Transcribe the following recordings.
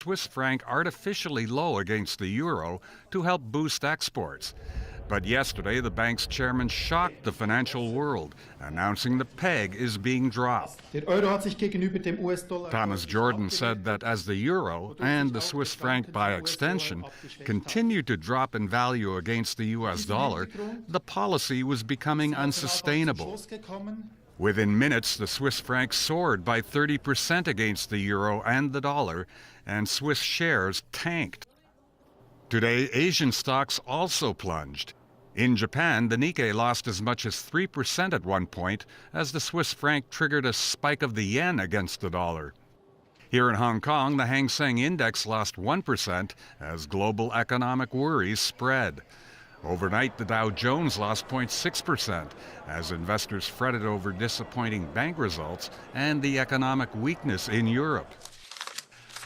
Swiss franc artificially low against the euro to help boost exports. But yesterday, the bank's chairman shocked the financial world, announcing the peg is being dropped. Thomas Jordan said that as the euro, and the Swiss franc by extension, continued to drop in value against the US dollar, the policy was becoming unsustainable. Within minutes, the Swiss franc soared by 30% against the euro and the dollar, and Swiss shares tanked. Today, Asian stocks also plunged. In Japan, the Nikkei lost as much as 3% at one point as the Swiss franc triggered a spike of the yen against the dollar. Here in Hong Kong, the Hang Seng Index lost 1% as global economic worries spread. Overnight, the Dow Jones lost 0.6% as investors fretted over disappointing bank results and the economic weakness in Europe.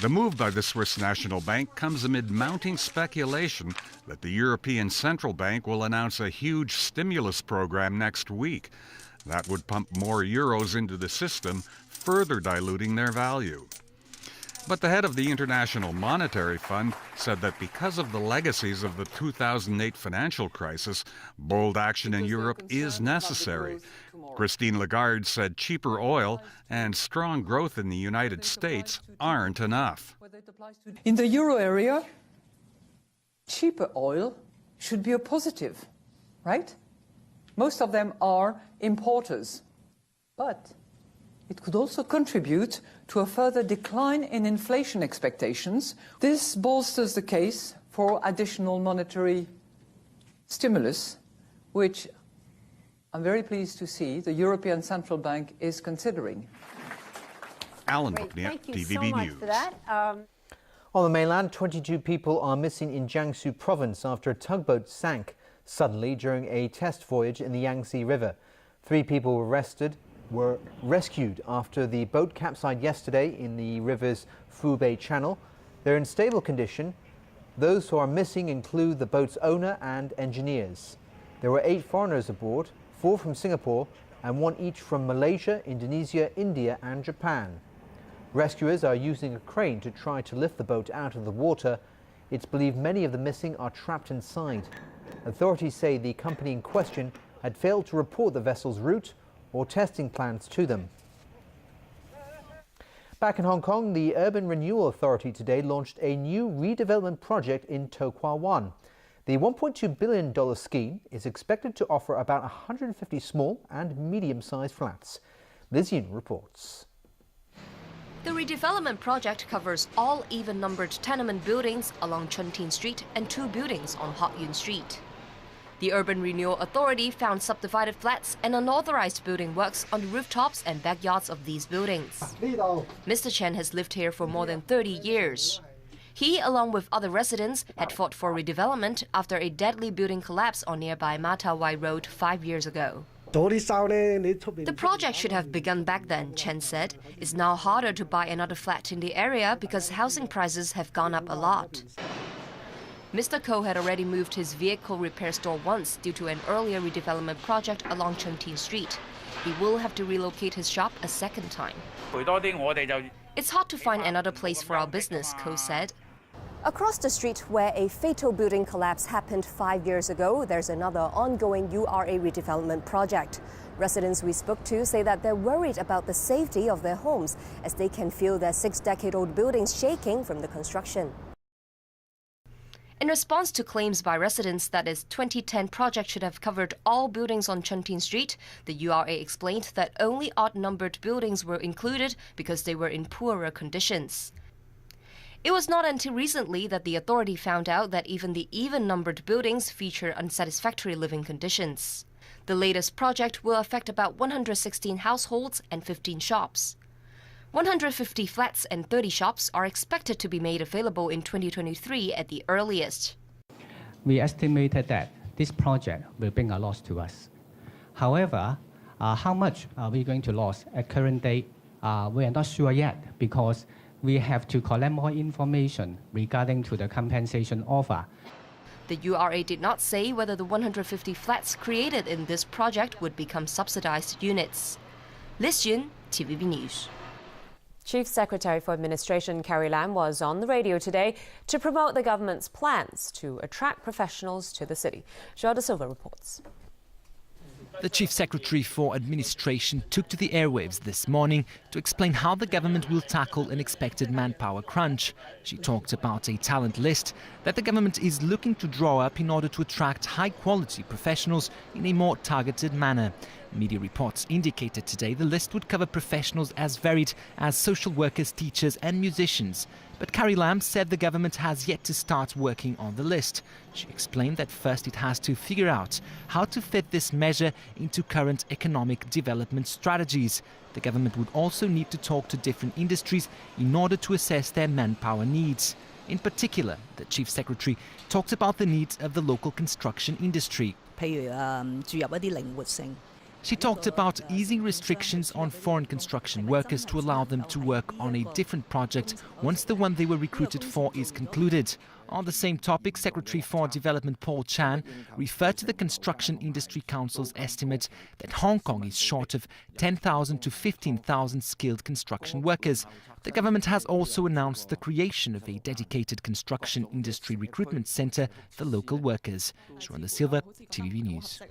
The move by the Swiss National Bank comes amid mounting speculation that the European Central Bank will announce a huge stimulus program next week. That would pump more euros into the system, further diluting their value. But the head of the International Monetary Fund said that because of the legacies of the 2008 financial crisis, bold action in Europe is necessary. Christine Lagarde said cheaper oil and strong growth in the United States aren't enough. In the euro area, cheaper oil should be a positive, right? Most of them are importers. But it could also contribute to a further decline in inflation expectations. This bolsters the case for additional monetary stimulus, which I'm very pleased to see the European Central Bank is considering. Alan Bookniat, TVB News. For that. On the mainland, 22 people are missing in Jiangsu province after a tugboat sank suddenly during a test voyage in the Yangtze River. 3 people were rescued after the boat capsized yesterday in the river's Fubei Channel. They're in stable condition. Those who are missing include the boat's owner and engineers. There were 8 foreigners aboard, 4 from Singapore and 1 each from Malaysia, Indonesia, India and Japan. Rescuers are using a crane to try to lift the boat out of the water. It's believed many of the missing are trapped inside. Authorities say the company in question had failed to report the vessel's route or testing plans to them. Back in Hong Kong, the Urban Renewal Authority today launched a new redevelopment project in To Kwa Wan. The $1.2 billion scheme is expected to offer about 150 small and medium-sized flats. Liz Yun reports. The redevelopment project covers all even-numbered tenement buildings along Chun Tin Street and 2 buildings on Hok Yuen Street. The Urban Renewal Authority found subdivided flats and unauthorized building works on the rooftops and backyards of these buildings. Mr. Chen has lived here for more than 30 years. He, along with other residents, had fought for redevelopment after a deadly building collapse on nearby Ma Ta Wai Road 5 years ago. The project should have begun back then, Chen said. It's now harder to buy another flat in the area because housing prices have gone up a lot. Mr. Ko had already moved his vehicle repair store once due to an earlier redevelopment project along Chun Tin Street. He will have to relocate his shop a second time. It's hard to find another place for our business, Ko said. Across the street where a fatal building collapse happened 5 years ago, there's another ongoing URA redevelopment project. Residents we spoke to say that they're worried about the safety of their homes as they can feel their 6-decade-old buildings shaking from the construction. In response to claims by residents that its 2010 project should have covered all buildings on Chun Tin Street, the URA explained that only odd-numbered buildings were included because they were in poorer conditions. It was not until recently that the authority found out that even the even-numbered buildings feature unsatisfactory living conditions. The latest project will affect about 116 households and 15 shops. 150 flats and 30 shops are expected to be made available in 2023 at the earliest. We estimated that this project will bring a loss to us. However, how much are we going to lose at current date? We are not sure yet because we have to collect more information regarding to the compensation offer. The URA did not say whether the 150 flats created in this project would become subsidized units. Liz Yun, TVB News. Chief Secretary for Administration Carrie Lam was on the radio today to promote the government's plans to attract professionals to the city. João da Silva reports. The Chief Secretary for Administration took to the airwaves this morning to explain how the government will tackle an expected manpower crunch. She talked about a talent list that the government is looking to draw up in order to attract high-quality professionals in a more targeted manner. Media reports indicated today the list would cover professionals as varied as social workers, teachers and musicians. But Carrie Lam said the government has yet to start working on the list. She explained that first it has to figure out how to fit this measure into current economic development strategies. The government would also need to talk to different industries in order to assess their manpower needs. In particular, the Chief Secretary talked about the needs of the local construction industry. She talked about easing restrictions on foreign construction workers to allow them to work on a different project once the one they were recruited for is concluded. On the same topic, Secretary for Development Paul Chan referred to the Construction Industry Council's estimate that Hong Kong is short of 10,000 to 15,000 skilled construction workers. The government has also announced the creation of a dedicated construction industry recruitment centre for local workers. João da Silva, TVB News.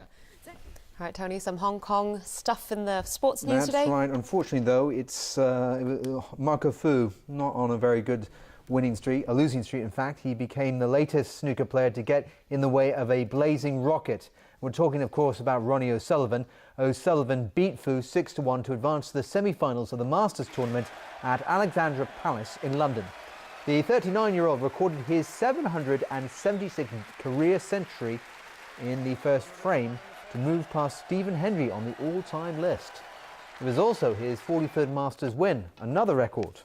All right, Tony, some Hong Kong stuff in the sports news today. That's right. Unfortunately, though, it's Marco Fu not on a very good winning streak, a losing streak, in fact. He became the latest snooker player to get in the way of a blazing rocket. We're talking, of course, about Ronnie O'Sullivan. O'Sullivan beat Fu 6-1 to advance to the semi-finals of the Masters tournament at Alexandra Palace in London. The 39-year-old recorded his 776th career century in the first frame to move past Stephen Hendry on the all-time list. It was also his 43rd Masters win, another record.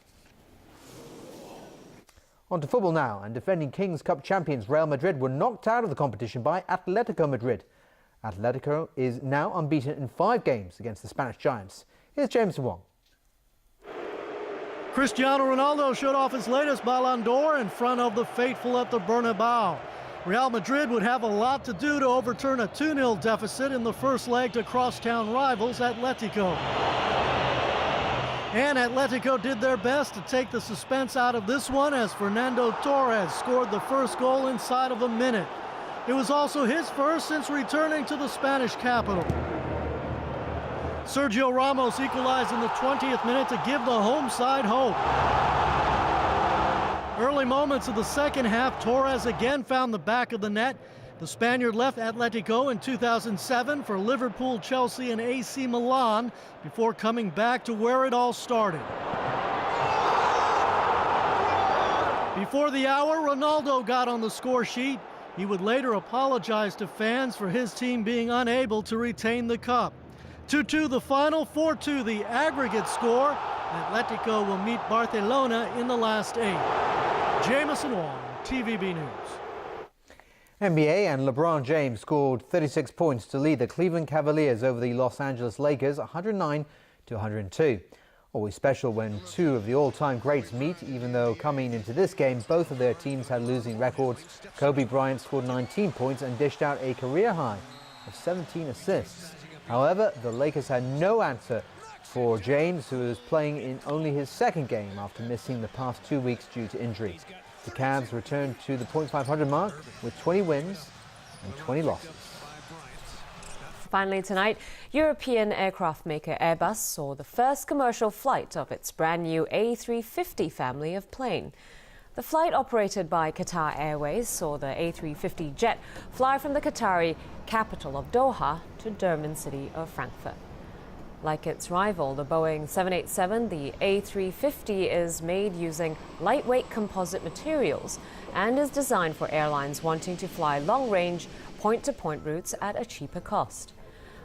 On to football now, and defending Kings Cup champions Real Madrid were knocked out of the competition by Atletico Madrid. Atletico is now unbeaten in 5 games against the Spanish giants. Here's James Wong. Cristiano Ronaldo showed off his latest Ballon d'Or in front of the faithful at the Bernabeu. Real Madrid would have a lot to do to overturn a 2-0 deficit in the first leg to crosstown rivals Atletico. And Atletico did their best to take the suspense out of this one as Fernando Torres scored the first goal inside of a minute. It was also his first since returning to the Spanish capital. Sergio Ramos equalized in the 20th minute to give the home side hope. Early moments of the second half, Torres again found the back of the net. The Spaniard left Atletico in 2007 for Liverpool, Chelsea and AC Milan before coming back to where it all started. Before the hour, Ronaldo got on the score sheet. He would later apologize to fans for his team being unable to retain the cup. 2-2 the final, 4-2 the aggregate score. Atletico will meet Barcelona in the last 8. Jameson Wong, TVB News. NBA and LeBron James scored 36 points to lead the Cleveland Cavaliers over the Los Angeles Lakers 109-102. Always special when two of the all-time greats meet, even though coming into this game both of their teams had losing records. Kobe Bryant scored 19 points and dished out a career high of 17 assists. However, the Lakers had no answer for James, who is playing in only his second game after missing the past 2 weeks due to injury. The Cavs returned to the .500 mark with 20 wins and 20 losses. Finally tonight, European aircraft maker Airbus saw the first commercial flight of its brand new A350 family of plane. The flight, operated by Qatar Airways, saw the A350 jet fly from the Qatari capital of Doha to German city of Frankfurt. Like its rival, the Boeing 787, the A350 is made using lightweight composite materials and is designed for airlines wanting to fly long-range, point-to-point routes at a cheaper cost.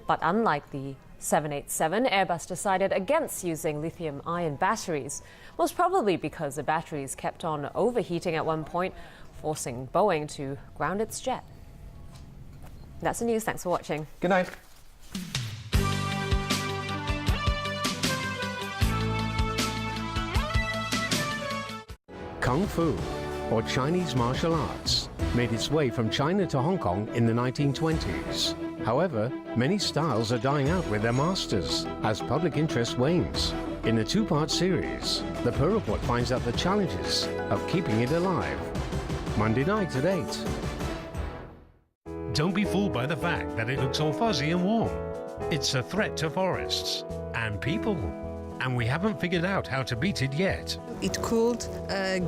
But unlike the 787, Airbus decided against using lithium-ion batteries, most probably because the batteries kept on overheating at one point, forcing Boeing to ground its jet. That's the news. Thanks for watching. Good night. Kung Fu, or Chinese martial arts, made its way from China to Hong Kong in the 1920s. However, many styles are dying out with their masters as public interest wanes. In a two-part series, the Pearl Report finds out the challenges of keeping it alive. Monday night at 8. Don't be fooled by the fact that it looks all fuzzy and warm. It's a threat to forests and people, and we haven't figured out how to beat it yet. It could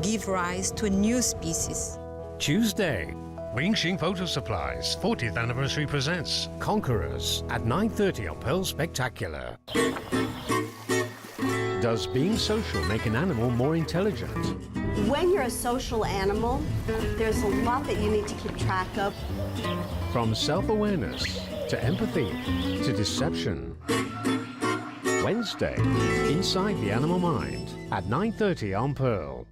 give rise to a new species. Tuesday, Wingxing Photo Supplies 40th Anniversary presents Conquerors at 9:30 on Pearl Spectacular. Does being social make an animal more intelligent? When you're a social animal, there's a lot that you need to keep track of. From self-awareness to empathy to deception. Wednesday, Inside the Animal Mind at 9:30 on Pearl.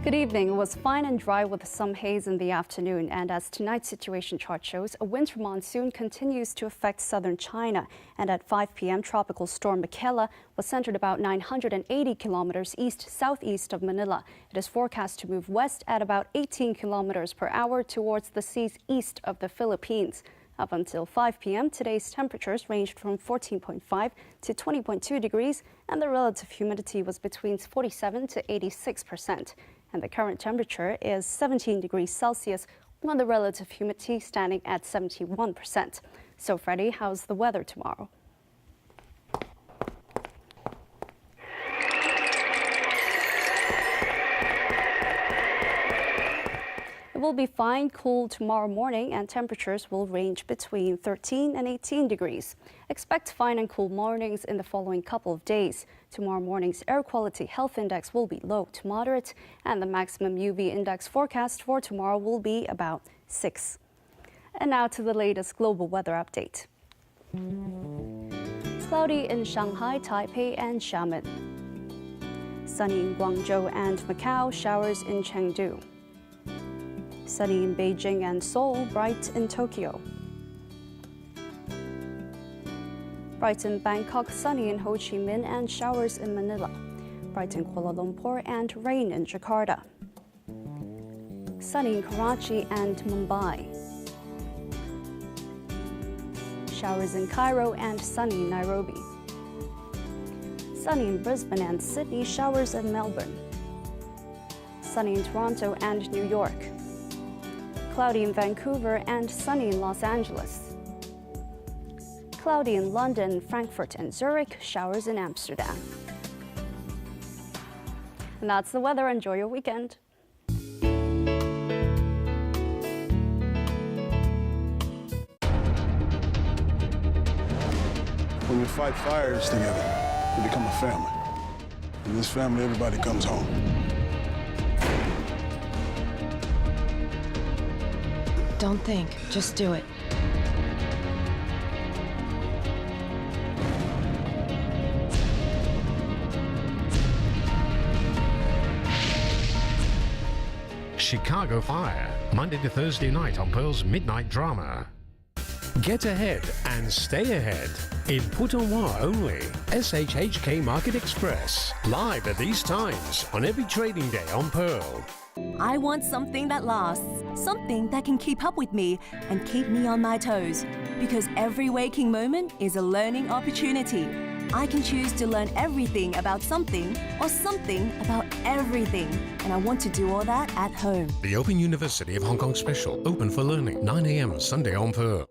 Good evening. It was fine and dry with some haze in the afternoon, and as tonight's situation chart shows, a winter monsoon continues to affect southern China. And at 5 p.m., Tropical Storm Michaela was centered about 980 kilometers east-southeast of Manila. It is forecast to move west at about 18 kilometers per hour towards the seas east of the Philippines. Up until 5 p.m., today's temperatures ranged from 14.5 to 20.2 degrees, and the relative humidity was between 47 to 86%. And the current temperature is 17 degrees Celsius, while the relative humidity standing at 71%. So, Freddie, how's the weather tomorrow? It will be fine, cool tomorrow morning, and temperatures will range between 13 and 18 degrees. Expect fine and cool mornings in the following couple of days. Tomorrow morning's air quality health index will be low to moderate, and the maximum UV index forecast for tomorrow will be about 6. And now to the latest global weather update. It's cloudy in Shanghai, Taipei, and Xiamen. Sunny in Guangzhou and Macau, showers in Chengdu. Sunny in Beijing and Seoul, bright in Tokyo. Bright in Bangkok, sunny in Ho Chi Minh and showers in Manila. Bright in Kuala Lumpur and rain in Jakarta. Sunny in Karachi and Mumbai. Showers in Cairo and sunny in Nairobi. Sunny in Brisbane and Sydney, showers in Melbourne. Sunny in Toronto and New York. Cloudy in Vancouver and sunny in Los Angeles. Cloudy in London, Frankfurt and Zurich, showers in Amsterdam. And that's the weather. Enjoy your weekend. When you fight fires together, you become a family. In this family, everybody comes home. Don't think, just do it. Chicago Fire, Monday to Thursday night on Pearl's Midnight Drama. Get ahead and stay ahead. In Putonghua only, SHHK Market Express. Live at these times on every trading day on Pearl. I want something that lasts, something that can keep up with me and keep me on my toes. Because every waking moment is a learning opportunity. I can choose to learn everything about something or something about everything. And I want to do all that at home. The Open University of Hong Kong Special, open for learning, 9 a.m. Sunday on Pearl.